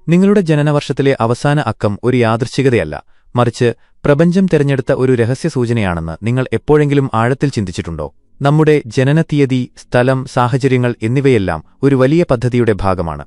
നിങ്ങളുടെ ജനനവർഷത്തിലെ അവസാന അക്കം ഒരു യാദൃച്ഛികതയല്ല, മറിച്ച് പ്രപഞ്ചം തിരഞ്ഞെടുത്ത ഒരു രഹസ്യ സൂചനയാണെന്ന് നിങ്ങൾ എപ്പോഴെങ്കിലും ആഴത്തിൽ ചിന്തിച്ചിട്ടുണ്ടോ? നമ്മുടെ ജനനതീയതി, സ്ഥലം, സാഹചര്യങ്ങൾ എന്നിവയെല്ലാം ഒരു വലിയ പദ്ധതിയുടെ ഭാഗമാണ്.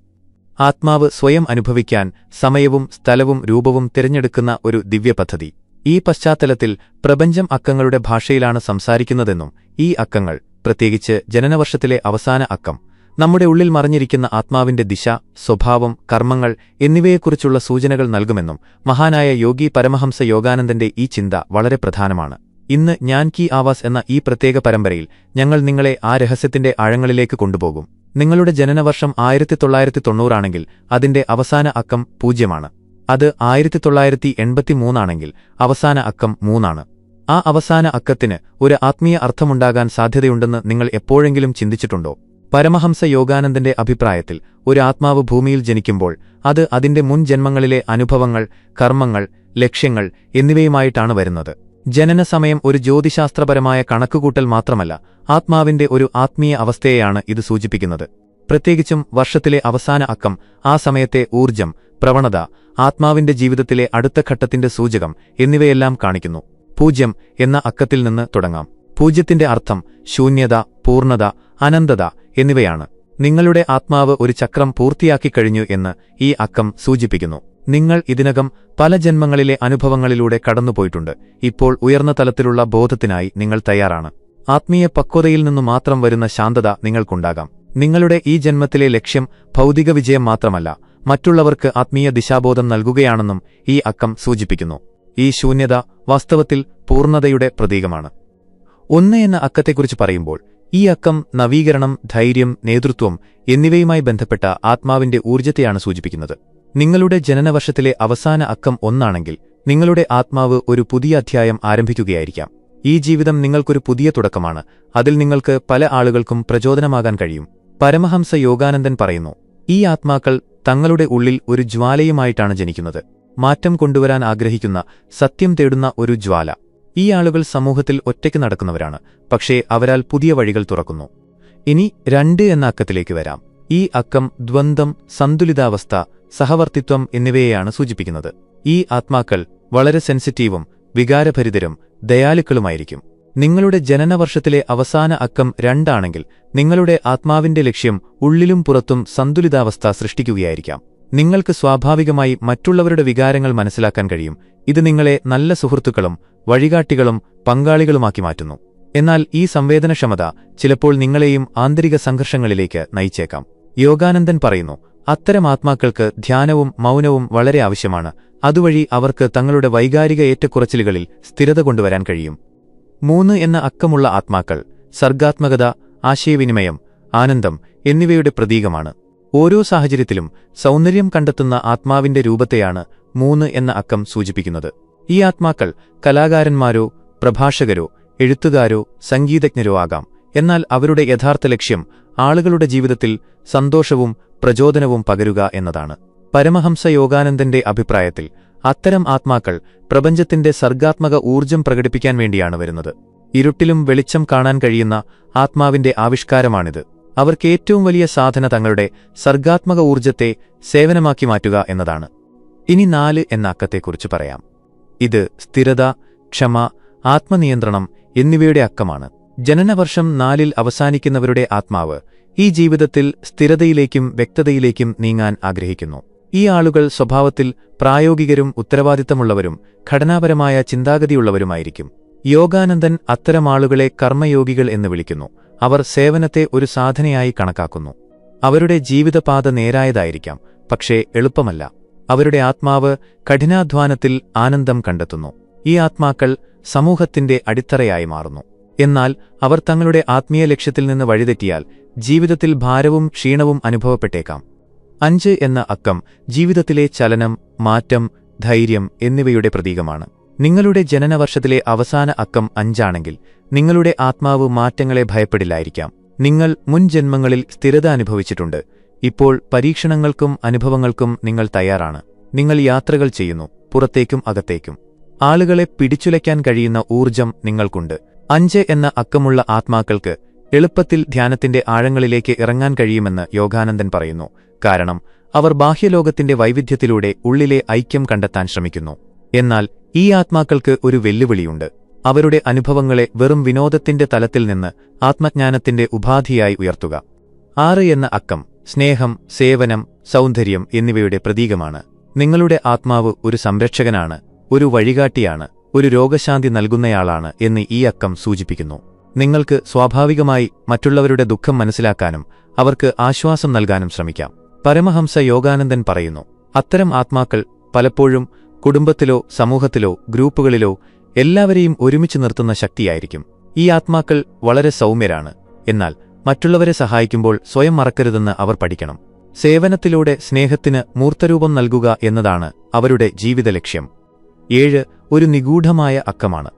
ആത്മാവ് സ്വയം അനുഭവിക്കാൻ സമയവും സ്ഥലവും രൂപവും തിരഞ്ഞെടുക്കുന്ന ഒരു ദിവ്യപദ്ധതി. ഈ പശ്ചാത്തലത്തിൽ പ്രപഞ്ചം അക്കങ്ങളുടെ ഭാഷയിലാണ് സംസാരിക്കുന്നതെന്നും ഈ അക്കങ്ങൾ, പ്രത്യേകിച്ച് ജനനവർഷത്തിലെ അവസാന അക്കം, നമ്മുടെ ഉള്ളിൽ മറഞ്ഞിരിക്കുന്ന ആത്മാവിന്റെ ദിശ, സ്വഭാവം, കർമ്മങ്ങൾ എന്നിവയെക്കുറിച്ചുള്ള സൂചനകൾ നൽകുമെന്നും മഹാനായ യോഗി പരമഹംസ യോഗാനന്ദന്റെ ഈ ചിന്ത വളരെ പ്രധാനമാണ്. ഇന്ന് ജ്ഞാൻ കി ആവാസ് എന്ന ഈ പ്രത്യേക പരമ്പരയിൽ ഞങ്ങൾ നിങ്ങളെ ആ രഹസ്യത്തിന്റെ ആഴങ്ങളിലേക്ക് കൊണ്ടുപോകും. നിങ്ങളുടെ ജനനവർഷം 1990 ആണെങ്കിൽ അതിന്റെ അവസാന അക്കം 0 ആണ്. അത് 1983 ആണെങ്കിൽ അവസാന അക്കം 3 ആണ്. ആ അവസാന അക്കത്തിന് ഒരു ആത്മീയ അർത്ഥമുണ്ടാകാൻ സാധ്യതയുണ്ടെന്ന് നിങ്ങൾ എപ്പോഴെങ്കിലും ചിന്തിച്ചിട്ടുണ്ടോ? പരമഹംസ യോഗാനന്ദന്റെ അഭിപ്രായത്തിൽ ഒരു ആത്മാവ് ഭൂമിയിൽ ജനിക്കുമ്പോൾ അത് അതിന്റെ മുൻ ജന്മങ്ങളിലെ അനുഭവങ്ങൾ, കർമ്മങ്ങൾ, ലക്ഷ്യങ്ങൾ എന്നിവയുമായിട്ടാണ് വരുന്നത്. ജനനസമയം ഒരു ജ്യോതിശാസ്ത്രപരമായ കണക്കുകൂട്ടൽ മാത്രമല്ല, ആത്മാവിന്റെ ഒരു ആത്മീയ അവസ്ഥയെയാണ് ഇത് സൂചിപ്പിക്കുന്നത്. പ്രത്യേകിച്ചും വർഷത്തിലെ അവസാന അക്കം ആ സമയത്തെ ഊർജ്ജം, പ്രവണത, ആത്മാവിന്റെ ജീവിതത്തിലെ അടുത്ത ഘട്ടത്തിന്റെ സൂചകം എന്നിവയെല്ലാം കാണിക്കുന്നു. 0 എന്ന അക്കത്തിൽ നിന്ന് തുടങ്ങാം. 0ത്തിന്റെ അർത്ഥം ശൂന്യത, പൂർണ്ണത, അനന്തത എന്നിവയാണ്. നിങ്ങളുടെ ആത്മാവ് ഒരു ചക്രം പൂർത്തിയാക്കിക്കഴിഞ്ഞു എന്ന് ഈ അക്കം സൂചിപ്പിക്കുന്നു. നിങ്ങൾ ഇതിനകം പല ജന്മങ്ങളിലെ അനുഭവങ്ങളിലൂടെ കടന്നുപോയിട്ടുണ്ട്. ഇപ്പോൾ ഉയർന്ന തലത്തിലുള്ള ബോധത്തിനായി നിങ്ങൾ തയ്യാറാണ്. ആത്മീയ പക്വതയിൽ നിന്നു മാത്രം വരുന്ന ശാന്തത നിങ്ങൾക്കുണ്ടാകാം. നിങ്ങളുടെ ഈ ജന്മത്തിലെ ലക്ഷ്യം ഭൗതിക വിജയം മാത്രമല്ല, മറ്റുള്ളവർക്ക് ആത്മീയ ദിശാബോധം നൽകുകയാണെന്നും ഈ അക്കം സൂചിപ്പിക്കുന്നു. ഈ ശൂന്യത വാസ്തവത്തിൽ പൂർണ്ണതയുടെ പ്രതീകമാണ്. 1 എന്ന അക്കത്തെക്കുറിച്ച് പറയുമ്പോൾ ഈ അക്കം നവീകരണം, ധൈര്യം, നേതൃത്വം എന്നിവയുമായി ബന്ധപ്പെട്ട ആത്മാവിന്റെ ഊർജ്ജത്തെയാണ് സൂചിപ്പിക്കുന്നത്. നിങ്ങളുടെ ജനനവർഷത്തിലെ അവസാന അക്കം 1 ആണെങ്കിൽ നിങ്ങളുടെ ആത്മാവ് ഒരു പുതിയ അധ്യായം ആരംഭിക്കുകയായിരിക്കാം. ഈ ജീവിതം നിങ്ങൾക്കൊരു പുതിയ തുടക്കമാണ്. അതിൽ നിങ്ങൾക്ക് പല ആളുകൾക്കും പ്രചോദനമാകാൻ കഴിയും. പരമഹംസ യോഗാനന്ദൻ പറയുന്നു, ഈ ആത്മാക്കൾ തങ്ങളുടെ ഉള്ളിൽ ഒരു ജ്വാലയുമായിട്ടാണ് ജനിക്കുന്നത്. മാറ്റം കൊണ്ടുവരാൻ ആഗ്രഹിക്കുന്ന, സത്യം തേടുന്ന ഒരു ജ്വാല. ഈ ആളുകൾ സമൂഹത്തിൽ ഒറ്റയ്ക്ക് നടക്കുന്നവരാണ്, പക്ഷേ അവരാൽ പുതിയ വഴികൾ തുറക്കുന്നു. ഇനി 2 എന്ന അക്കത്തിലേക്ക് വരാം. ഈ അക്കം ദ്വന്ദ്ം, സന്തുലിതാവസ്ഥ, സഹവർത്തിത്വം എന്നിവയെയാണ് സൂചിപ്പിക്കുന്നത്. ഈ ആത്മാക്കൾ വളരെ സെൻസിറ്റീവും വികാരഭരിതരും ദയാലുക്കളുമായിരിക്കും. നിങ്ങളുടെ ജനനവർഷത്തിലെ അവസാന അക്കം 2 ആണെങ്കിൽ നിങ്ങളുടെ ആത്മാവിന്റെ ലക്ഷ്യം ഉള്ളിലും പുറത്തും സന്തുലിതാവസ്ഥ സൃഷ്ടിക്കുകയായിരിക്കാം. നിങ്ങൾക്ക് സ്വാഭാവികമായി മറ്റുള്ളവരുടെ വികാരങ്ങൾ മനസ്സിലാക്കാൻ കഴിയും. ഇത് നിങ്ങളെ നല്ല സുഹൃത്തുക്കളും വഴികാട്ടികളും പങ്കാളികളുമാക്കി മാറ്റുന്നു. എന്നാൽ ഈ സംവേദനക്ഷമത ചിലപ്പോൾ നിങ്ങളെയും ആന്തരിക സംഘർഷങ്ങളിലേക്ക് നയിച്ചേക്കാം. യോഗാനന്ദൻ പറയുന്നു, അത്തരം ആത്മാക്കൾക്ക് ധ്യാനവും മൗനവും വളരെ ആവശ്യമാണ്. അതുവഴി അവർക്ക് തങ്ങളുടെ വൈകാരിക ഏറ്റക്കുറച്ചിലുകളിൽ സ്ഥിരത കൊണ്ടുവരാൻ കഴിയും. 3 എന്ന അക്കമുള്ള ആത്മാക്കൾ സർഗാത്മകത, ആശയവിനിമയം, ആനന്ദം എന്നിവയുടെ പ്രതീകമാണ്. ഓരോ സാഹചര്യത്തിലും സൗന്ദര്യം കണ്ടെത്തുന്ന ആത്മാവിന്റെ രൂപത്തെയാണ് 3 എന്ന അക്കം സൂചിപ്പിക്കുന്നത്. ഈ ആത്മാക്കൾ കലാകാരന്മാരോ പ്രഭാഷകരോ എഴുത്തുകാരോ സംഗീതജ്ഞരോ ആകാം. എന്നാൽ അവരുടെ യഥാർത്ഥ ലക്ഷ്യം ആളുകളുടെ ജീവിതത്തിൽ സന്തോഷവും പ്രചോദനവും പകരുക എന്നതാണ്. പരമഹംസ യോഗാനന്ദന്റെ അഭിപ്രായത്തിൽ അത്തരം ആത്മാക്കൾ പ്രപഞ്ചത്തിന്റെ സർഗാത്മക ഊർജ്ജം പ്രകടിപ്പിക്കാൻ വേണ്ടിയാണ് വരുന്നത്. ഇരുട്ടിലും വെളിച്ചം കാണാൻ കഴിയുന്ന ആത്മാവിന്റെ ആവിഷ്കാരമാണിത്. അവർക്ക് ഏറ്റവും വലിയ സാധന തങ്ങളുടെ സർഗാത്മക ഊർജ്ജത്തെ സേവനമാക്കി മാറ്റുക എന്നതാണ്. ഇനി 4 എന്ന അക്കത്തെക്കുറിച്ച് പറയാം. ഇത് സ്ഥിരത, ക്ഷമ, ആത്മനിയന്ത്രണം എന്നിവയുടെ അക്കമാണ്. ജനനവർഷം 4 അവസാനിക്കുന്നവരുടെ ആത്മാവ് ഈ ജീവിതത്തിൽ സ്ഥിരതയിലേക്കും വ്യക്തതയിലേക്കും നീങ്ങാൻ ആഗ്രഹിക്കുന്നു. ഈ ആളുകൾ സ്വഭാവത്തിൽ പ്രായോഗികരും ഉത്തരവാദിത്തമുള്ളവരും ഘടനാപരമായ ചിന്താഗതിയുള്ളവരുമായിരിക്കും. യോഗാനന്ദൻ അത്തരം ആളുകളെ കർമ്മയോഗികൾ എന്ന് വിളിക്കുന്നു. അവർ സേവനത്തെ ഒരു സാധനയായി കണക്കാക്കുന്നു. അവരുടെ ജീവിതപാത നേരായതായിരിക്കാം, പക്ഷേ എളുപ്പമല്ല. അവരുടെ ആത്മാവ് കഠിനാധ്വാനത്തിൽ ആനന്ദം കണ്ടെത്തുന്നു. ഈ ആത്മാക്കൾ സമൂഹത്തിന്റെ അടിത്തറയായി മാറുന്നു. എന്നാൽ അവർ തങ്ങളുടെ ആത്മീയ ലക്ഷ്യത്തിൽ നിന്ന് വഴിതെറ്റിയാൽ ജീവിതത്തിൽ ഭാരവും ക്ഷീണവും അനുഭവപ്പെട്ടേക്കാം. 5 എന്ന അക്കം ജീവിതത്തിലെ ചലനം, മാറ്റം, ധൈര്യം എന്നിവയുടെ പ്രതീകമാണ്. നിങ്ങളുടെ ജനനവർഷത്തിലെ അവസാന അക്കം 5 ആണെങ്കിൽ നിങ്ങളുടെ ആത്മാവ് മാറ്റങ്ങളെ ഭയപ്പെടില്ലായിരിക്കാം. നിങ്ങൾ മുൻ ജന്മങ്ങളിൽ സ്ഥിരത അനുഭവിച്ചിട്ടുണ്ട്. ഇപ്പോൾ പരീക്ഷണങ്ങൾക്കും അനുഭവങ്ങൾക്കും നിങ്ങൾ തയ്യാറാണ്. നിങ്ങൾ യാത്രകൾ ചെയ്യുന്നു, പുറത്തേക്കും അകത്തേക്കും. ആളുകളെ പിടിച്ചുലയ്ക്കാൻ കഴിയുന്ന ഊർജ്ജം നിങ്ങൾക്കുണ്ട്. 5 എന്ന അക്കമുള്ള ആത്മാക്കൾക്ക് എളുപ്പത്തിൽ ധ്യാനത്തിന്റെ ആഴങ്ങളിലേക്ക് ഇറങ്ങാൻ കഴിയുമെന്ന് യോഗാനന്ദൻ പറയുന്നു. കാരണം അവർ ബാഹ്യലോകത്തിന്റെ വൈവിധ്യത്തിലൂടെ ഉള്ളിലെ ഐക്യം കണ്ടെത്താൻ ശ്രമിക്കുന്നു. എന്നാൽ ഈ ആത്മാക്കൾക്ക് ഒരു വെല്ലുവിളിയുണ്ട്. അവരുടെ അനുഭവങ്ങളെ വെറും വിനോദത്തിന്റെ തലത്തിൽ നിന്ന് ആത്മജ്ഞാനത്തിന്റെ ഉപാധിയായി ഉയർത്തുക. 6 എന്ന അക്കം സ്നേഹം, സേവനം, സൗന്ദര്യം എന്നിവയുടെ പ്രതീകമാണ്. നിങ്ങളുടെ ആത്മാവ് ഒരു സംരക്ഷകനാണ്, ഒരു വഴികാട്ടിയാണ്, ഒരു രോഗശാന്തി നൽകുന്നയാളാണ് എന്ന് ഈ അക്കം സൂചിപ്പിക്കുന്നു. നിങ്ങൾക്ക് സ്വാഭാവികമായി മറ്റുള്ളവരുടെ ദുഃഖം മനസ്സിലാക്കാനും അവർക്ക് ആശ്വാസം നൽകാനും ശ്രമിക്കാം. പരമഹംസ യോഗാനന്ദൻ പറയുന്നു, അത്തരം ആത്മാക്കൾ പലപ്പോഴും കുടുംബത്തിലോ സമൂഹത്തിലോ ഗ്രൂപ്പുകളിലോ എല്ലാവരെയും ഒരുമിച്ച് നിർത്തുന്ന ശക്തിയായിരിക്കും. ഈ ആത്മാക്കൾ വളരെ സൗമ്യരാണ്. എന്നാൽ മറ്റുള്ളവരെ സഹായിക്കുമ്പോൾ സ്വയം മറക്കരുതെന്ന് അവർ പഠിക്കണം. സേവനത്തിലൂടെ സ്നേഹത്തിന് മൂർത്തരൂപം നൽകുക എന്നതാണ് അവരുടെ ജീവിത ലക്ഷ്യം. 7 ഒരു നിഗൂഢമായ അക്കമാണ്.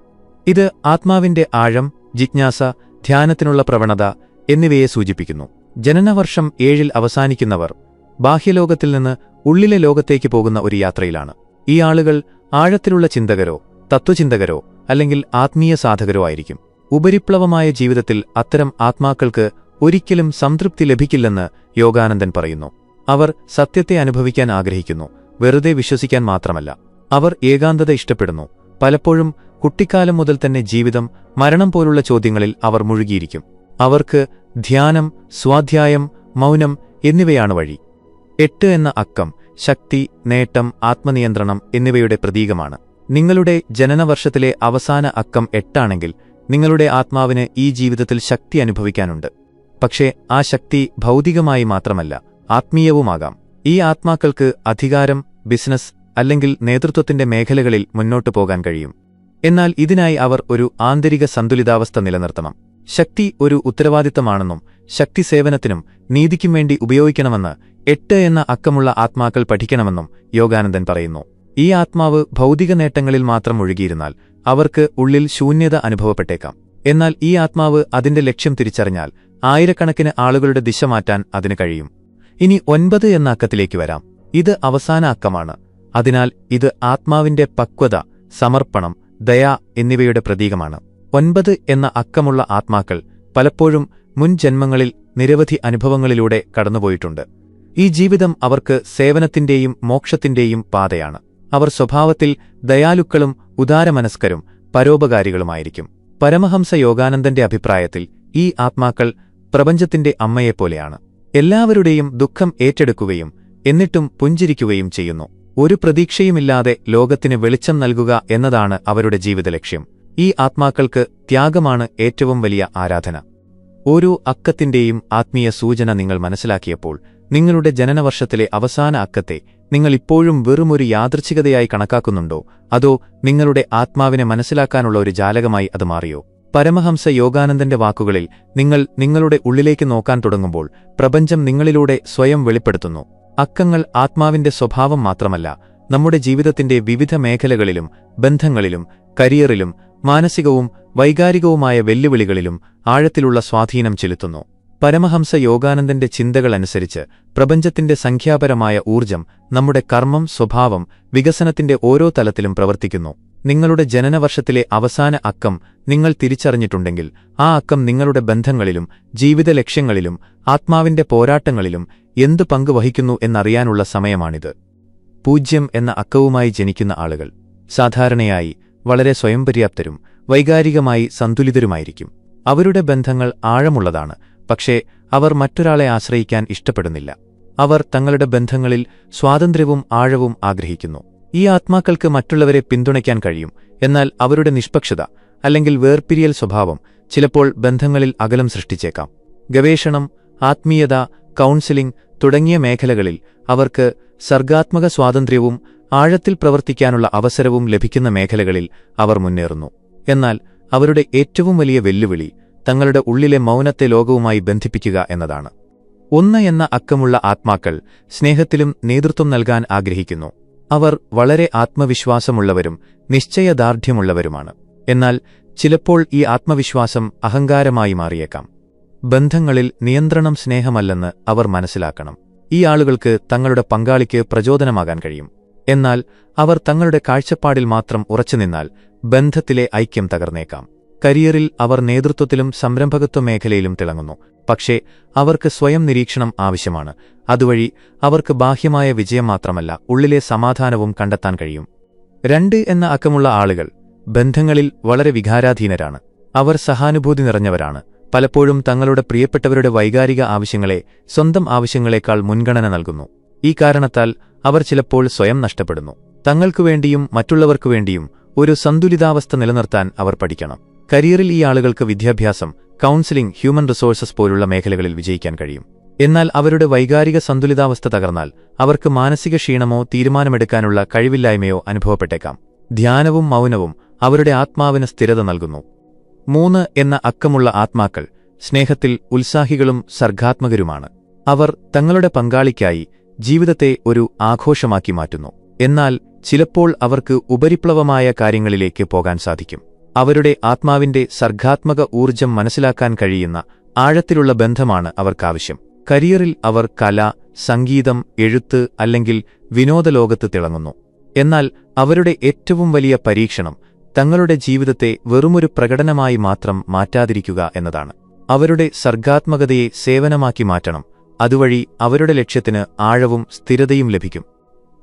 ഇത് ആത്മാവിന്റെ ആഴം, ജിജ്ഞാസ, ധ്യാനത്തിനുള്ള പ്രവണത എന്നിവയെ സൂചിപ്പിക്കുന്നു. ജനനവർഷം 7 അവസാനിക്കുന്നവർ ബാഹ്യലോകത്തിൽ നിന്ന് ഉള്ളിലെ ലോകത്തേക്ക് പോകുന്ന ഒരു യാത്രയിലാണ്. ഈ ആളുകൾ ആഴത്തിലുള്ള ചിന്തകരോ തത്വചിന്തകരോ അല്ലെങ്കിൽ ആത്മീയ സാധകരോ ആയിരിക്കും. ഉപരിപ്ലവമായ ജീവിതത്തിൽ അത്തരം ആത്മാക്കൾക്ക് ഒരിക്കലും സംതൃപ്തി ലഭിക്കില്ലെന്ന് യോഗാനന്ദൻ പറയുന്നു. അവർ സത്യത്തെ അനുഭവിക്കാൻ ആഗ്രഹിക്കുന്നു, വെറുതെ വിശ്വസിക്കാൻ മാത്രമല്ല. അവർ ഏകാന്തത ഇഷ്ടപ്പെടുന്നു. പലപ്പോഴും കുട്ടിക്കാലം മുതൽ തന്നെ ജീവിതം, മരണം പോലുള്ള ചോദ്യങ്ങളിൽ അവർ മുഴുകിയിരിക്കും. അവർക്ക് ധ്യാനം, സ്വാധ്യായം, മൗനം എന്നിവയാണ് വഴി. 8 എന്ന അക്കം ശക്തി, നേട്ടം, ആത്മനിയന്ത്രണം എന്നിവയുടെ പ്രതീകമാണ്. നിങ്ങളുടെ ജനനവർഷത്തിലെ അവസാന അക്കം 8 ആണെങ്കിൽ നിങ്ങളുടെ ആത്മാവിന് ഈ ജീവിതത്തിൽ ശക്തി അനുഭവിക്കാനുണ്ട്. പക്ഷേ ആ ശക്തി ഭൗതികമായി മാത്രമല്ല, ആത്മീയവുമാകാം. ഈ ആത്മാക്കൾക്ക് അധികാരം, ബിസിനസ് അല്ലെങ്കിൽ നേതൃത്വത്തിന്റെ മേഖലകളിൽ മുന്നോട്ടു പോകാൻ കഴിയും. എന്നാൽ ഇതിനായി അവർ ഒരു ആന്തരിക സന്തുലിതാവസ്ഥ നിലനിർത്തണം. ശക്തി ഒരു ഉത്തരവാദിത്തമാണെന്നും ശക്തി സേവനത്തിനും നീതിക്കും വേണ്ടി ഉപയോഗിക്കണമെന്ന് 8 എന്ന അക്കമുള്ള ആത്മാക്കൾ പഠിക്കണമെന്നും യോഗാനന്ദൻ പറയുന്നു. ഈ ആത്മാവ് ഭൗതിക നേട്ടങ്ങളിൽ മാത്രം ഒഴുകിയിരുന്നാൽ അവർക്ക് ഉള്ളിൽ ശൂന്യത അനുഭവപ്പെട്ടേക്കാം. എന്നാൽ ഈ ആത്മാവ് അതിന്റെ ലക്ഷ്യം തിരിച്ചറിഞ്ഞാൽ ആയിരക്കണക്കിന് ആളുകളുടെ ദിശ മാറ്റാൻ അതിന് കഴിയും. ഇനി 9 എന്ന അക്കത്തിലേക്ക് വരാം. ഇത് അവസാന അക്കമാണ്. അതിനാൽ ഇത് ആത്മാവിന്റെ പക്വത, സമർപ്പണം, ദയ എന്നിവയുടെ പ്രതീകമാണ്. 9 എന്ന അക്കമുള്ള ആത്മാക്കൾ പലപ്പോഴും മുൻ ജന്മങ്ങളിൽ നിരവധി അനുഭവങ്ങളിലൂടെ കടന്നുപോയിട്ടുണ്ട്. ഈ ജീവിതം അവർക്ക് സേവനത്തിന്റെയും മോക്ഷത്തിന്റെയും പാതയാണ്. അവർ സ്വഭാവത്തിൽ ദയാലുക്കളും ഉദാരമനസ്കരും പരോപകാരികളുമായിരിക്കും. പരമഹംസ യോഗാനന്ദന്റെ അഭിപ്രായത്തിൽ ഈ ആത്മാക്കൾ പ്രപഞ്ചത്തിന്റെ അമ്മയെപ്പോലെയാണ്. എല്ലാവരുടെയും ദുഃഖം ഏറ്റെടുക്കുകയും എന്നിട്ടും പുഞ്ചിരിക്കുകയും ചെയ്യുന്നു. ഒരു പ്രതീക്ഷയുമില്ലാതെ ലോകത്തിന് വെളിച്ചം നൽകുക എന്നതാണ് അവരുടെ ജീവിതലക്ഷ്യം. ഈ ആത്മാക്കൾക്ക് ത്യാഗമാണ് ഏറ്റവും വലിയ ആരാധന. ഓരോ അക്കത്തിന്റെയും ആത്മീയ സൂചന നിങ്ങൾ മനസ്സിലാക്കിയപ്പോൾ നിങ്ങളുടെ ജനനവർഷത്തിലെ അവസാന അക്കത്തെ നിങ്ങൾ ഇപ്പോഴും വെറുമൊരു യാദൃച്ഛികതയായി കണക്കാക്കുന്നുണ്ടോ, അതോ നിങ്ങളുടെ ആത്മാവിനെ മനസ്സിലാക്കാനുള്ള ഒരു ജാലകമായി അത് മാറിയോ? പരമഹംസ യോഗാനന്ദന്റെ വാക്കുകളിൽ നിങ്ങൾ നിങ്ങളുടെ ഉള്ളിലേക്ക് നോക്കാൻ തുടങ്ങുമ്പോൾ പ്രപഞ്ചം നിങ്ങളിലൂടെ സ്വയം വെളിപ്പെടുത്തുന്നു. അക്കങ്ങൾ ആത്മാവിന്റെ സ്വഭാവം മാത്രമല്ല, നമ്മുടെ ജീവിതത്തിന്റെ വിവിധ മേഖലകളിലും ബന്ധങ്ങളിലും കരിയറിലും മാനസികവും വൈകാരികവുമായ വെല്ലുവിളികളിലും ആഴത്തിലുള്ള സ്വാധീനം ചെലുത്തുന്നു. പരമഹംസ യോഗാനന്ദന്റെ ചിന്തകളനുസരിച്ച് പ്രപഞ്ചത്തിന്റെ സംഖ്യാപരമായ ഊർജം നമ്മുടെ കർമ്മം, സ്വഭാവം, വികസനത്തിന്റെ ഓരോ തലത്തിലും പ്രവർത്തിക്കുന്നു. നിങ്ങളുടെ ജനനവർഷത്തിലെ അവസാന അക്കം നിങ്ങൾ തിരിച്ചറിഞ്ഞിട്ടുണ്ടെങ്കിൽ ആ അക്കം നിങ്ങളുടെ ബന്ധങ്ങളിലും ജീവിത ലക്ഷ്യങ്ങളിലും ആത്മാവിന്റെ പോരാട്ടങ്ങളിലും എന്തു പങ്ക് വഹിക്കുന്നു എന്നറിയാനുള്ള സമയമാണിത്. 0 എന്ന അക്കവുമായി ജനിക്കുന്ന ആളുകൾ സാധാരണയായി വളരെ സ്വയംപര്യാപ്തരും വൈകാരികമായി സന്തുലിതരുമായിരിക്കും. അവരുടെ ബന്ധങ്ങൾ ആഴമുള്ളതാണ്, പക്ഷേ അവർ മറ്റൊരാളെ ആശ്രയിക്കാൻ ഇഷ്ടപ്പെടുന്നില്ല. അവർ തങ്ങളുടെ ബന്ധങ്ങളിൽ സ്വാതന്ത്ര്യവും ആഴവും ആഗ്രഹിക്കുന്നു. ഈ ആത്മാക്കൾക്ക് മറ്റുള്ളവരെ പിന്തുണയ്ക്കാൻ കഴിയും, എന്നാൽ അവരുടെ നിഷ്പക്ഷത അല്ലെങ്കിൽ വേർപിരിയൽ സ്വഭാവം ചിലപ്പോൾ ബന്ധങ്ങളിൽ അകലം സൃഷ്ടിച്ചേക്കാം. ഗവേഷണം, ആത്മീയത, കൗൺസിലിംഗ് തുടങ്ങിയ മേഖലകളിൽ അവർക്ക് സർഗാത്മക സ്വാതന്ത്ര്യവും ആഴത്തിൽ പ്രവർത്തിക്കാനുള്ള അവസരവും ലഭിക്കുന്ന മേഖലകളിൽ അവർ മുന്നേറുന്നു. എന്നാൽ അവരുടെ ഏറ്റവും വലിയ വെല്ലുവിളി തങ്ങളുടെ ഉള്ളിലെ മൗനത്തെ ലോകവുമായി ബന്ധിപ്പിക്കുക എന്നതാണ്. 1 എന്ന അക്കമുള്ള ആത്മാക്കൾ സ്നേഹത്തിലും നേതൃത്വം നൽകാൻ ആഗ്രഹിക്കുന്നു. അവർ വളരെ ആത്മവിശ്വാസമുള്ളവരും നിശ്ചയദാർഢ്യമുള്ളവരുമാണ്. എന്നാൽ ചിലപ്പോൾ ഈ ആത്മവിശ്വാസം അഹങ്കാരമായി മാറിയേക്കാം. ബന്ധങ്ങളിൽ നിയന്ത്രണം സ്നേഹമല്ലെന്ന് അവർ മനസ്സിലാക്കണം. ഈ ആളുകൾക്ക് തങ്ങളുടെ പങ്കാളിക്ക് പ്രചോദനമാകാൻ കഴിയും. എന്നാൽ അവർ തങ്ങളുടെ കാഴ്ചപ്പാടിൽ മാത്രം ഉറച്ചുനിന്നാൽ ബന്ധത്തിലെ ഐക്യം തകർന്നേക്കാം. കരിയറിൽ അവർ നേതൃത്വത്തിലും സംരംഭകത്വ മേഖലയിലും തിളങ്ങുന്നു. പക്ഷേ അവർക്ക് സ്വയം നിരീക്ഷണം ആവശ്യമാണ്. അതുവഴി അവർക്ക് ബാഹ്യമായ വിജയം മാത്രമല്ല, ഉള്ളിലെ സമാധാനവും കണ്ടെത്താൻ കഴിയും. 2 എന്ന അക്കമുള്ള ആളുകൾ ബന്ധങ്ങളിൽ വളരെ വികാരാധീനരാണ്. അവർ സഹാനുഭൂതി നിറഞ്ഞവരാണ്. പലപ്പോഴും തങ്ങളുടെ പ്രിയപ്പെട്ടവരുടെ വൈകാരിക ആവശ്യങ്ങളെ സ്വന്തം ആവശ്യങ്ങളെക്കാൾ മുൻഗണന നൽകുന്നു. ഈ കാരണത്താൽ അവർ ചിലപ്പോൾ സ്വയം നഷ്ടപ്പെടുന്നു. തങ്ങൾക്കുവേണ്ടിയും മറ്റുള്ളവർക്കുവേണ്ടിയും ഒരു സന്തുലിതാവസ്ഥ നിലനിർത്താൻ അവർ പഠിക്കണം. കരിയറിൽ ഈ ആളുകൾക്ക് വിദ്യാഭ്യാസം, കൗൺസിലിംഗ്, ഹ്യൂമൻ റിസോഴ്സസ് പോലുള്ള മേഖലകളിൽ വിജയിക്കാൻ കഴിയും. എന്നാൽ അവരുടെ വൈകാരിക സന്തുലിതാവസ്ഥ തകർന്നാൽ അവർക്ക് മാനസിക ക്ഷീണമോ തീരുമാനമെടുക്കാനുള്ള കഴിവില്ലായ്മയോ അനുഭവപ്പെട്ടേക്കാം. ധ്യാനവും മൗനവും അവരുടെ ആത്മാവിന് സ്ഥിരത നൽകുന്നു. 3 എന്ന അക്കമുള്ള ആത്മാക്കൾ സ്നേഹത്തിൽ ഉത്സാഹികളും സർഗാത്മകരുമാണ്. അവർ തങ്ങളുടെ പങ്കാളിക്കായി ജീവിതത്തെ ഒരു ആഘോഷമാക്കി മാറ്റുന്നു. എന്നാൽ ചിലപ്പോൾ അവർക്ക് ഉപരിപ്ലവമായ കാര്യങ്ങളിലേക്ക് പോകാൻ സാധിക്കും. അവരുടെ ആത്മാവിന്റെ സർഗാത്മക ഊർജ്ജം മനസ്സിലാക്കാൻ കഴിയുന്ന ആഴത്തിലുള്ള ബന്ധമാണ് അവർക്കാവശ്യം. കരിയറിൽ അവർ കല, സംഗീതം, എഴുത്ത് അല്ലെങ്കിൽ വിനോദലോകത്ത് തിളങ്ങുന്നു. എന്നാൽ അവരുടെ ഏറ്റവും വലിയ പരീക്ഷണം തങ്ങളുടെ ജീവിതത്തെ വെറുമൊരു പ്രകടനമായി മാത്രം മാറ്റാതിരിക്കുക എന്നതാണ്. അവരുടെ സർഗാത്മകതയെ സേവനമാക്കി മാറ്റണം. അതുവഴി അവരുടെ ലക്ഷ്യത്തിന് ആഴവും സ്ഥിരതയും ലഭിക്കും.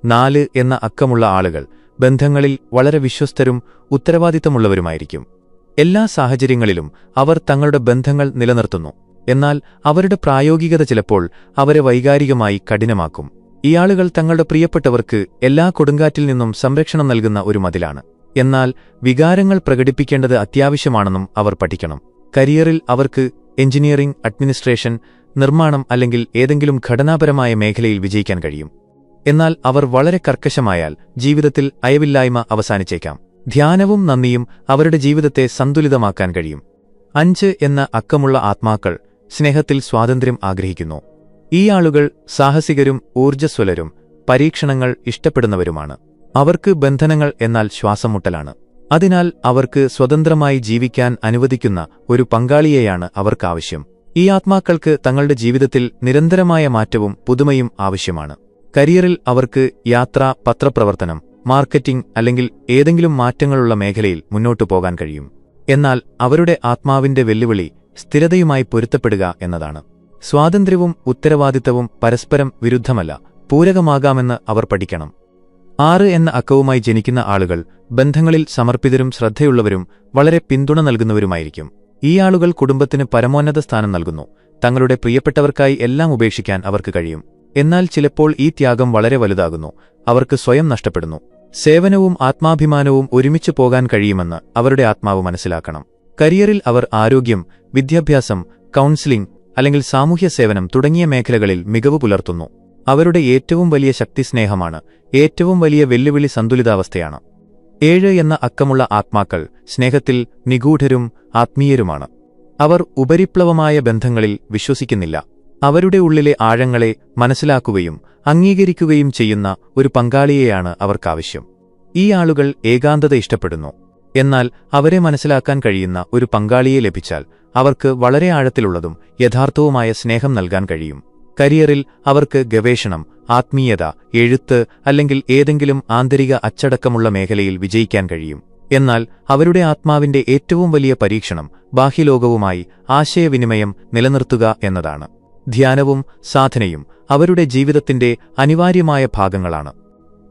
4 എന്ന അക്കമുള്ള ആളുകൾ ബന്ധങ്ങളിൽ വളരെ വിശ്വസ്തരും ഉത്തരവാദിത്തമുള്ളവരുമായിരിക്കും. എല്ലാ സാഹചര്യങ്ങളിലും അവർ തങ്ങളുടെ ബന്ധങ്ങൾ നിലനിർത്തുന്നു. എന്നാൽ അവരുടെ പ്രായോഗികത ചിലപ്പോൾ അവരെ വൈകാരികമായി കഠിനമാക്കും. ഈ ആളുകൾ തങ്ങളുടെ പ്രിയപ്പെട്ടവർക്ക് എല്ലാ കൊടുങ്കാറ്റിൽ നിന്നും സംരക്ഷണം നൽകുന്ന ഒരു മതിലാണ്. എന്നാൽ വികാരങ്ങൾ പ്രകടിപ്പിക്കേണ്ടത് അത്യാവശ്യമാണെന്നും അവർ പഠിക്കണം. കരിയറിൽ അവർക്ക് എഞ്ചിനീയറിംഗ്, അഡ്മിനിസ്ട്രേഷൻ, നിർമ്മാണം അല്ലെങ്കിൽ ഏതെങ്കിലും ഘടനാപരമായ മേഖലയിൽ വിജയിക്കാൻ കഴിയും. എന്നാൽ അവർ വളരെ കർക്കശമായാൽ ജീവിതത്തിൽ അയവില്ലായ്മ അവസാനിച്ചേക്കാം. ധ്യാനവും നന്ദിയും അവരുടെ ജീവിതത്തെ സന്തുലിതമാക്കാൻ കഴിയും. 5 എന്ന അക്കമുള്ള ആത്മാക്കൾ സ്നേഹത്തിൽ സ്വാതന്ത്ര്യം ആഗ്രഹിക്കുന്നു. ഈ ആളുകൾ സാഹസികരും ഊർജ്ജസ്വലരും പരീക്ഷണങ്ങൾ ഇഷ്ടപ്പെടുന്നവരുമാണ്. അവർക്ക് ബന്ധനങ്ങൾ എന്നാൽ ശ്വാസം മുട്ടലാണ്. അതിനാൽ അവർക്ക് സ്വതന്ത്രമായി ജീവിക്കാൻ അനുവദിക്കുന്ന ഒരു പങ്കാളിയെയാണ് അവർക്കാവശ്യം. ഈ ആത്മാക്കൾക്ക് തങ്ങളുടെ ജീവിതത്തിൽ നിരന്തരമായ മാറ്റവും പുതുമയും ആവശ്യമാണ്. കരിയറിൽ അവർക്ക് യാത്ര, പത്രപ്രവർത്തനം, മാർക്കറ്റിംഗ് അല്ലെങ്കിൽ ഏതെങ്കിലും മാറ്റങ്ങളുള്ള മേഖലയിൽ മുന്നോട്ടു പോകാൻ കഴിയും. എന്നാൽ അവരുടെ ആത്മാവിന്റെ വെല്ലുവിളി സ്ഥിരതയുമായി പൊരുത്തപ്പെടുക എന്നതാണ്. സ്വാതന്ത്ര്യവും ഉത്തരവാദിത്തവും പരസ്പരം വിരുദ്ധമല്ല, പൂരകമാകാമെന്ന് അവർ പഠിക്കണം. 6 എന്ന അക്കവുമായി ജനിക്കുന്ന ആളുകൾ ബന്ധങ്ങളിൽ സമർപ്പിതരും ശ്രദ്ധയുള്ളവരും വളരെ പിന്തുണ നൽകുന്നവരുമായിരിക്കും. ഈ ആളുകൾ കുടുംബത്തിന് പരമോന്നത സ്ഥാനം നൽകുന്നു. തങ്ങളുടെ പ്രിയപ്പെട്ടവർക്കായി എല്ലാം ഉപേക്ഷിക്കാൻ അവർക്ക് കഴിയും. എന്നാൽ ചിലപ്പോൾ ഈ ത്യാഗം വളരെ വലുതാകുന്നു. അവർക്ക് സ്വയം നഷ്ടപ്പെടുന്നു. സേവനവും ആത്മാഭിമാനവും ഒരുമിച്ച് പോകാൻ കഴിയുമെന്ന് അവരുടെ ആത്മാവ് മനസ്സിലാക്കണം. കരിയറിൽ അവർ ആരോഗ്യം, വിദ്യാഭ്യാസം, കൗൺസിലിംഗ് അല്ലെങ്കിൽ സാമൂഹ്യ സേവനം തുടങ്ങിയ മേഖലകളിൽ മികവ് പുലർത്തുന്നു. അവരുടെ ഏറ്റവും വലിയ ശക്തി സ്നേഹമാണ്. ഏറ്റവും വലിയ വെല്ലുവിളി സന്തുലിതാവസ്ഥയാണ്. 7 എന്ന അക്കമുള്ള ആത്മാക്കൾ സ്നേഹത്തിൽ നിഗൂഢരും ആത്മീയരുമാണ്. അവർ ഉപരിപ്ലവമായ ബന്ധങ്ങളിൽ വിശ്വസിക്കുന്നില്ല. അവരുടെ ഉള്ളിലെ ആഴങ്ങളെ മനസ്സിലാക്കുകയും അംഗീകരിക്കുകയും ചെയ്യുന്ന ഒരു പങ്കാളിയെയാണ് അവർക്കാവശ്യം. ഈ ആളുകൾ ഏകാന്തത ഇഷ്ടപ്പെടുന്നു. എന്നാൽ അവരെ മനസ്സിലാക്കാൻ കഴിയുന്ന ഒരു പങ്കാളിയെ ലഭിച്ചാൽ അവർക്ക് വളരെ ആഴത്തിലുള്ളതും യഥാർത്ഥവുമായ സ്നേഹം നൽകാൻ കഴിയും. കരിയറിൽ അവർക്ക് ഗവേഷണം, ആത്മീയത, എഴുത്ത് അല്ലെങ്കിൽ ഏതെങ്കിലും ആന്തരിക അച്ചടക്കമുള്ള മേഖലയിൽ വിജയിക്കാൻ കഴിയും. എന്നാൽ അവരുടെ ആത്മാവിന്റെ ഏറ്റവും വലിയ പരീക്ഷണം ബാഹ്യലോകവുമായി ആശയവിനിമയം നിലനിർത്തുക എന്നതാണ്. ധ്യാനവും സാധനയും അവരുടെ ജീവിതത്തിന്റെ അനിവാര്യമായ ഭാഗങ്ങളാണ്.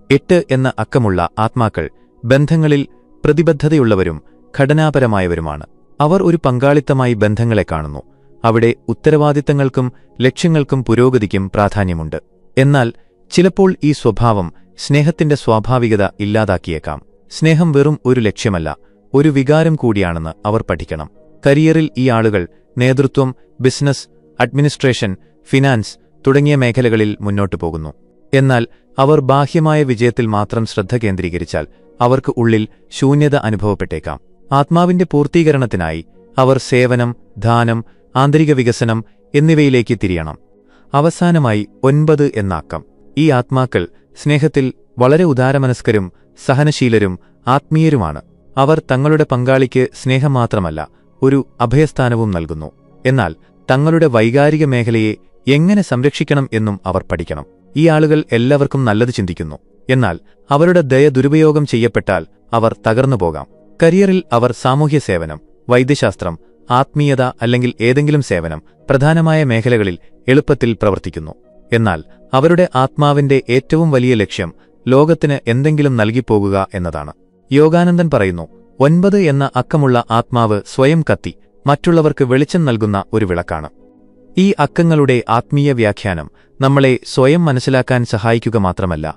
8 എന്ന അക്കമുള്ള ആത്മാക്കൾ ബന്ധങ്ങളിൽ പ്രതിബദ്ധതയുള്ളവരും ഘടനാപരമായവരുമാണ്. അവർ ഒരു പങ്കാളിത്തമായി ബന്ധങ്ങളെ കാണുന്നു. അവിടെ ഉത്തരവാദിത്തങ്ങൾക്കും ലക്ഷ്യങ്ങൾക്കും പുരോഗതിക്കും പ്രാധാന്യമുണ്ട്. എന്നാൽ ചിലപ്പോൾ ഈ സ്വഭാവം സ്നേഹത്തിന്റെ സ്വാഭാവികത ഇല്ലാതാക്കിയേക്കാം. സ്നേഹം വെറും ഒരു ലക്ഷ്യമല്ല, ഒരു വികാരം കൂടിയാണെന്ന് അവർ പഠിക്കണം. കരിയറിൽ ഈ ആളുകൾ നേതൃത്വം, ബിസിനസ്, അഡ്മിനിസ്ട്രേഷൻ, ഫിനാൻസ് തുടങ്ങിയ മേഖലകളിൽ മുന്നോട്ടു പോകുന്നു. എന്നാൽ അവർ ബാഹ്യമായ വിജയത്തിൽ മാത്രം ശ്രദ്ധ കേന്ദ്രീകരിച്ചാൽ അവർക്ക് ഉള്ളിൽ ശൂന്യത അനുഭവപ്പെട്ടേക്കാം. ആത്മാവിന്റെ പൂർത്തീകരണത്തിനായി അവർ സേവനം, ദാനം, ആന്തരിക വികസനം എന്നിവയിലേക്ക് തിരിയണം. അവസാനമായി 9 എന്ന അക്കം. ഈ ആത്മാക്കൾ സ്നേഹത്തിൽ വളരെ ഉദാരമനസ്കരും സഹനശീലരും ആത്മീയരുമാണ്. അവർ തങ്ങളുടെ പങ്കാളിക്ക് സ്നേഹം മാത്രമല്ല, ഒരു അഭയസ്ഥാനവും നൽകുന്നു. എന്നാൽ തങ്ങളുടെ വൈകാരിക മേഖലയെ എങ്ങനെ സംരക്ഷിക്കണം എന്നും അവർ പഠിക്കണം. ഈ ആളുകൾ എല്ലാവർക്കും നല്ലത് ചിന്തിക്കുന്നു. എന്നാൽ അവരുടെ ദയ ദുരുപയോഗം ചെയ്യപ്പെട്ടാൽ അവർ തകർന്നുപോകാം. കരിയറിൽ അവർ സാമൂഹ്യ സേവനം, വൈദ്യശാസ്ത്രം, ആത്മീയത അല്ലെങ്കിൽ ഏതെങ്കിലും സേവനം പ്രധാനമായ മേഖലകളിൽ എളുപ്പത്തിൽ പ്രവർത്തിക്കുന്നു. എന്നാൽ അവരുടെ ആത്മാവിന്റെ ഏറ്റവും വലിയ ലക്ഷ്യം ലോകത്തിന് എന്തെങ്കിലും നൽകിപ്പോകുക എന്നതാണ്. യോഗാനന്ദൻ പറയുന്നു, 9 എന്ന അക്കമുള്ള ആത്മാവ് സ്വയം കത്തി മറ്റുള്ളവർക്ക് വെളിച്ചം നൽകുന്ന ഒരു വിളക്കാണ്. ഈ അക്കങ്ങളുടെ ആത്മീയ വ്യാഖ്യാനം നമ്മളെ സ്വയം മനസ്സിലാക്കാൻ സഹായിക്കുക മാത്രമല്ല,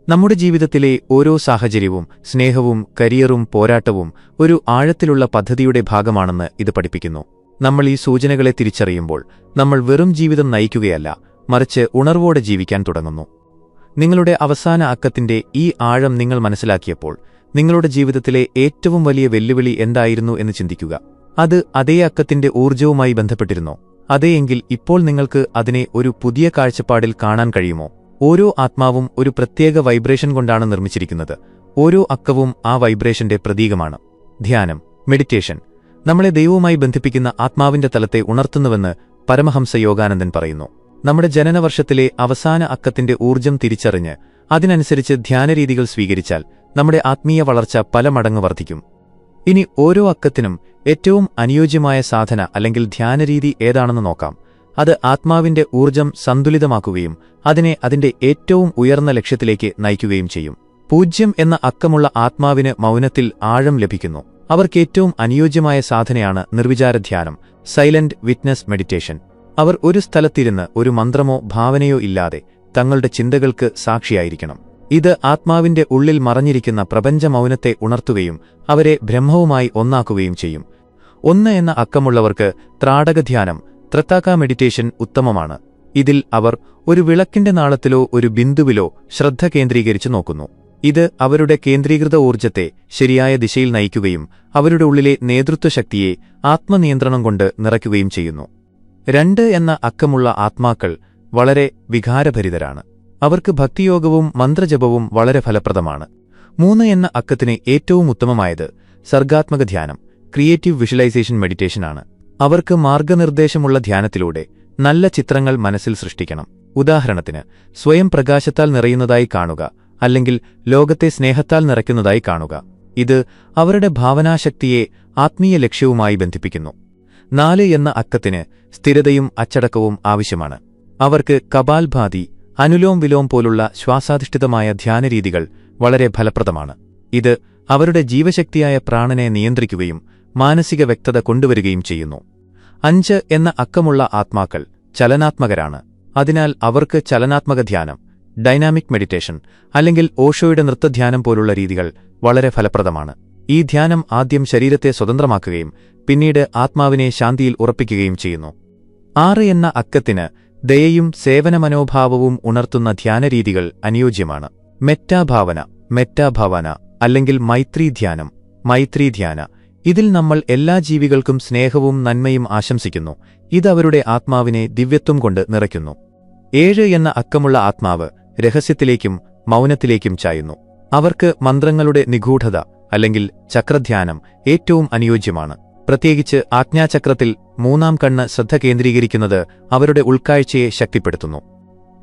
നമ്മുടെ ജീവിതത്തിലെ ഓരോ സാഹചര്യവും സ്നേഹവും കരിയറും പോരാട്ടവും ഒരു ആഴത്തിലുള്ള പദ്ധതിയുടെ ഭാഗമാണെന്ന് ഇത് പഠിപ്പിക്കുന്നു. നമ്മൾ ഈ സൂചനകളെ തിരിച്ചറിയുമ്പോൾ നമ്മൾ വെറും ജീവിതം നയിക്കുകയല്ല, മറിച്ച് ഉണർവോടെ ജീവിക്കാൻ തുടങ്ങുന്നു. നിങ്ങളുടെ അവസാന അക്കത്തിന്റെ ഈ ആഴം നിങ്ങൾ മനസ്സിലാക്കിയപ്പോൾ നിങ്ങളുടെ ജീവിതത്തിലെ ഏറ്റവും വലിയ വെല്ലുവിളി എന്തായിരുന്നു എന്ന് ചിന്തിക്കുക. അത് അതേ അക്കത്തിന്റെ ഊർജ്ജവുമായി ബന്ധപ്പെട്ടിരുന്നോ? അതെയെങ്കിൽ ഇപ്പോൾ നിങ്ങൾക്ക് അതിനെ ഒരു പുതിയ കാഴ്ചപ്പാടിൽ കാണാൻ കഴിയുമോ? ഓരോ ആത്മാവും ഒരു പ്രത്യേക വൈബ്രേഷൻ കൊണ്ടാണ് നിർമ്മിച്ചിരിക്കുന്നത്. ഓരോ അക്കവും ആ വൈബ്രേഷന്റെ പ്രതീകമാണ്. ധ്യാനം, മെഡിറ്റേഷൻ നമ്മളെ ദൈവവുമായി ബന്ധിപ്പിക്കുന്ന ആത്മാവിന്റെ തലത്തെ ഉണർത്തുന്നുവെന്ന് പരമഹംസ യോഗാനന്ദൻ പറയുന്നു. നമ്മുടെ ജനനവർഷത്തിലെ അവസാന അക്കത്തിന്റെ ഊർജ്ജം തിരിച്ചറിഞ്ഞ് അതിനനുസരിച്ച് ധ്യാനരീതികൾ സ്വീകരിച്ചാൽ നമ്മുടെ ആത്മീയ വളർച്ച പല മടങ്ങ് വർദ്ധിക്കും. ഇനി ഓരോ അക്കത്തിനും ഏറ്റവും അനുയോജ്യമായ സാധന അല്ലെങ്കിൽ ധ്യാനരീതി ഏതാണെന്ന് നോക്കാം. അത് ആത്മാവിന്റെ ഊർജ്ജം സന്തുലിതമാക്കുകയും അതിനെ അതിന്റെ ഏറ്റവും ഉയർന്ന ലക്ഷ്യത്തിലേക്ക് നയിക്കുകയും ചെയ്യും. 0 എന്ന അക്കമുള്ള ആത്മാവിന് മൗനത്തിൽ ആഴം ലഭിക്കുന്നു. അവർക്കേറ്റവും അനുയോജ്യമായ സാധനയാണ് നിർവിചാര ധ്യാനം, സൈലന്റ് വിറ്റ്നസ് മെഡിറ്റേഷൻ. അവർ ഒരു സ്ഥലത്തിരുന്ന് ഒരു മന്ത്രമോ ഭാവനയോ ഇല്ലാതെ തങ്ങളുടെ ചിന്തകൾക്ക് സാക്ഷിയായിരിക്കണം. ഇത് ആത്മാവിന്റെ ഉള്ളിൽ മറഞ്ഞിരിക്കുന്ന പ്രപഞ്ച മൗനത്തെ ഉണർത്തുകയും അവരെ ബ്രഹ്മവുമായി ഒന്നാക്കുകയും ചെയ്യും. 1 എന്ന അക്കമുള്ളവർക്ക് ത്രാടകധ്യാനം, ത്രത്താക്ക മെഡിറ്റേഷൻ ഉത്തമമാണ്. ഇതിൽ അവർ ഒരു വിളക്കിന്റെ നാളത്തിലോ ഒരു ബിന്ദുവിലോ ശ്രദ്ധ കേന്ദ്രീകരിച്ചു നോക്കുന്നു. ഇത് അവരുടെ കേന്ദ്രീകൃത ഊർജ്ജത്തെ ശരിയായ ദിശയിൽ നയിക്കുകയും അവരുടെ ഉള്ളിലെ നേതൃത്വശക്തിയെ ആത്മനിയന്ത്രണം കൊണ്ട് നിറയ്ക്കുകയും ചെയ്യുന്നു. 2 എന്ന അക്കമുള്ള ആത്മാക്കൾ വളരെ വികാരഭരിതരാണ്. അവർക്ക് ഭക്തിയോഗവും മന്ത്രജപവും വളരെ ഫലപ്രദമാണ്. 3 എന്ന അക്കത്തിന് ഏറ്റവും ഉത്തമമായത് സർഗാത്മക ധ്യാനം, ക്രിയേറ്റീവ് വിഷ്വലൈസേഷൻ മെഡിറ്റേഷനാണ്. അവർക്ക് മാർഗനിർദ്ദേശമുള്ള ധ്യാനത്തിലൂടെ നല്ല ചിത്രങ്ങൾ മനസ്സിൽ സൃഷ്ടിക്കണം. ഉദാഹരണത്തിന്, സ്വയം പ്രകാശത്താൽ നിറയുന്നതായി കാണുക, അല്ലെങ്കിൽ ലോകത്തെ സ്നേഹത്താൽ നിറയ്ക്കുന്നതായി കാണുക. ഇത് അവരുടെ ഭാവനാശക്തിയെ ആത്മീയ ലക്ഷ്യവുമായി ബന്ധിപ്പിക്കുന്നു. 4 എന്ന അക്കത്തിന് സ്ഥിരതയും അച്ചടക്കവും ആവശ്യമാണ്. അവർക്ക് കപാൽഭാതി, അനുലോം വിലോം പോലുള്ള ശ്വാസാധിഷ്ഠിതമായ ധ്യാനരീതികൾ വളരെ ഫലപ്രദമാണ്. ഇത് അവരുടെ ജീവശക്തിയായ പ്രാണനെ നിയന്ത്രിക്കുകയും മാനസിക വ്യക്തത കൊണ്ടുവരികയും ചെയ്യുന്നു. 5 എന്ന അക്കമുള്ള ആത്മാക്കൾ ചലനാത്മകരാണ്. അതിനാൽ അവർക്ക് ചലനാത്മക ധ്യാനം, ഡൈനാമിക് മെഡിറ്റേഷൻ അല്ലെങ്കിൽ ഓഷോയുടെ നൃത്തധ്യാനം പോലുള്ള രീതികൾ വളരെ ഫലപ്രദമാണ്. ഈ ധ്യാനം ആദ്യം ശരീരത്തെ സ്വതന്ത്രമാക്കുകയും പിന്നീട് ആത്മാവിനെ ശാന്തിയിൽ ഉറപ്പിക്കുകയും ചെയ്യുന്നു. 6 എന്ന അക്കത്തിന് ദയയും സേവനമനോഭാവവും ഉണർത്തുന്ന ധ്യാനരീതികൾ അനുയോജ്യമാണ്. മെറ്റാഭാവന അല്ലെങ്കിൽ മൈത്രീധ്യാന. ഇതിൽ നമ്മൾ എല്ലാ ജീവികൾക്കും സ്നേഹവും നന്മയും ആശംസിക്കുന്നു. ഇത് അവരുടെ ആത്മാവിനെ ദിവ്യത്വം കൊണ്ട് നിറയ്ക്കുന്നു. 7 എന്ന അക്കമുള്ള ആത്മാവ് രഹസ്യത്തിലേക്കും മൗനത്തിലേക്കും ചായുന്നു. അവർക്ക് മന്ത്രങ്ങളുടെ നിഗൂഢത അല്ലെങ്കിൽ ചക്രധ്യാനം ഏറ്റവും അനുയോജ്യമാണ്. പ്രത്യേകിച്ച് ആജ്ഞാചക്രത്തിൽ 3ാം കണ്ണ് ശ്രദ്ധ കേന്ദ്രീകരിക്കുന്നത് അവരുടെ ഉൾക്കാഴ്ചയെ ശക്തിപ്പെടുത്തുന്നു.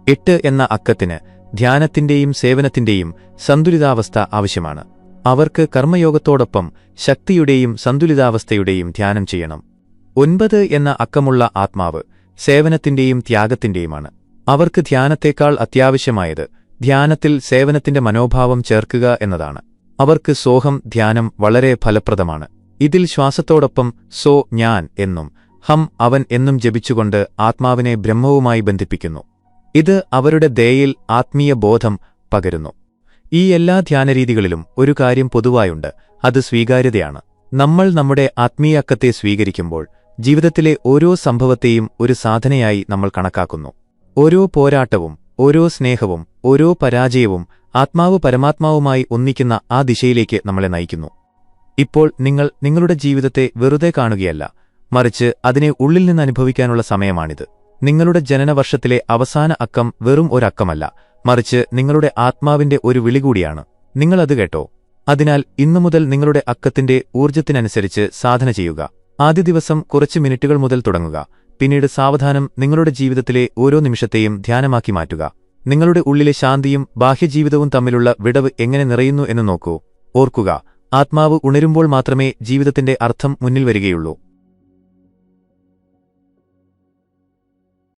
8 എന്ന അക്കത്തിന് ധ്യാനത്തിന്റെയും സേവനത്തിന്റെയും സന്തുലിതാവസ്ഥ ആവശ്യമാണ്. അവർക്ക് കർമ്മയോഗത്തോടൊപ്പം ശക്തിയുടെയും സന്തുലിതാവസ്ഥയുടെയും ധ്യാനം ചെയ്യണം. 9 എന്ന അക്കമുള്ള ആത്മാവ് സേവനത്തിന്റെയും ത്യാഗത്തിന്റെയുമാണ്. അവർക്ക് ധ്യാനത്തേക്കാൾ അത്യാവശ്യമായത് ധ്യാനത്തിൽ സേവനത്തിന്റെ മനോഭാവം ചേർക്കുക എന്നതാണ്. അവർക്ക് സോഹം ധ്യാനം വളരെ ഫലപ്രദമാണ്. ഇതിൽ ശ്വാസത്തോടൊപ്പം സോ ഞാൻ എന്നും ഹം അവൻ എന്നും ജപിച്ചുകൊണ്ട് ആത്മാവിനെ ബ്രഹ്മവുമായി ബന്ധിപ്പിക്കുന്നു. ഇത് അവരുടെ ദയയിൽ ആത്മീയ ബോധം പകരുന്നു. ഈ എല്ലാ ധ്യാനരീതികളിലും ഒരു കാര്യം പൊതുവായുണ്ട്, അത് സ്വീകാര്യതയാണ്. നമ്മൾ നമ്മുടെ ആത്മീയക്കത്തെ സ്വീകരിക്കുമ്പോൾ ജീവിതത്തിലെ ഓരോ സംഭവത്തെയും ഒരു സാധനയായി നമ്മൾ കണക്കാക്കുന്നു. ഓരോ പോരാട്ടവും, ഓരോ സ്നേഹവും, ഓരോ പരാജയവും ആത്മാവ് പരമാത്മാവുമായി ഒന്നിക്കുന്ന ആ ദിശയിലേക്ക് നമ്മളെ നയിക്കുന്നു. ഇപ്പോൾ നിങ്ങൾ നിങ്ങളുടെ ജീവിതത്തെ വെറുതെ കാണുകയല്ല, മറിച്ച് അതിനെ ഉള്ളിൽ നിന്ന് അനുഭവിക്കാനുള്ള സമയമാണിത്. നിങ്ങളുടെ ജനനവർഷത്തിലെ അവസാന അക്കം വെറും ഒരക്കമല്ല, മറിച്ച് നിങ്ങളുടെ ആത്മാവിന്റെ ഒരു വിളി കൂടിയാണ്. നിങ്ങളത് കേട്ടോ? അതിനാൽ ഇന്നുമുതൽ നിങ്ങളുടെ അക്കത്തിന്റെ ഊർജ്ജത്തിനനുസരിച്ച് സാധന ചെയ്യുക. ആദ്യ ദിവസം കുറച്ച് മിനിറ്റുകൾ മുതൽ തുടങ്ങുക. പിന്നീട് സാവധാനം നിങ്ങളുടെ ജീവിതത്തിലെ ഓരോ നിമിഷത്തെയും ധ്യാനമാക്കി മാറ്റുക. നിങ്ങളുടെ ഉള്ളിലെ ശാന്തിയും ബാഹ്യജീവിതവും തമ്മിലുള്ള വിടവ് എങ്ങനെ നിറയുന്നു എന്ന് നോക്കൂ. ഓർക്കുക, ആത്മാവ് ഉണരുമ്പോൾ മാത്രമേ ജീവിതത്തിന്റെ അർത്ഥം മുന്നിൽ വരികയുള്ളൂ.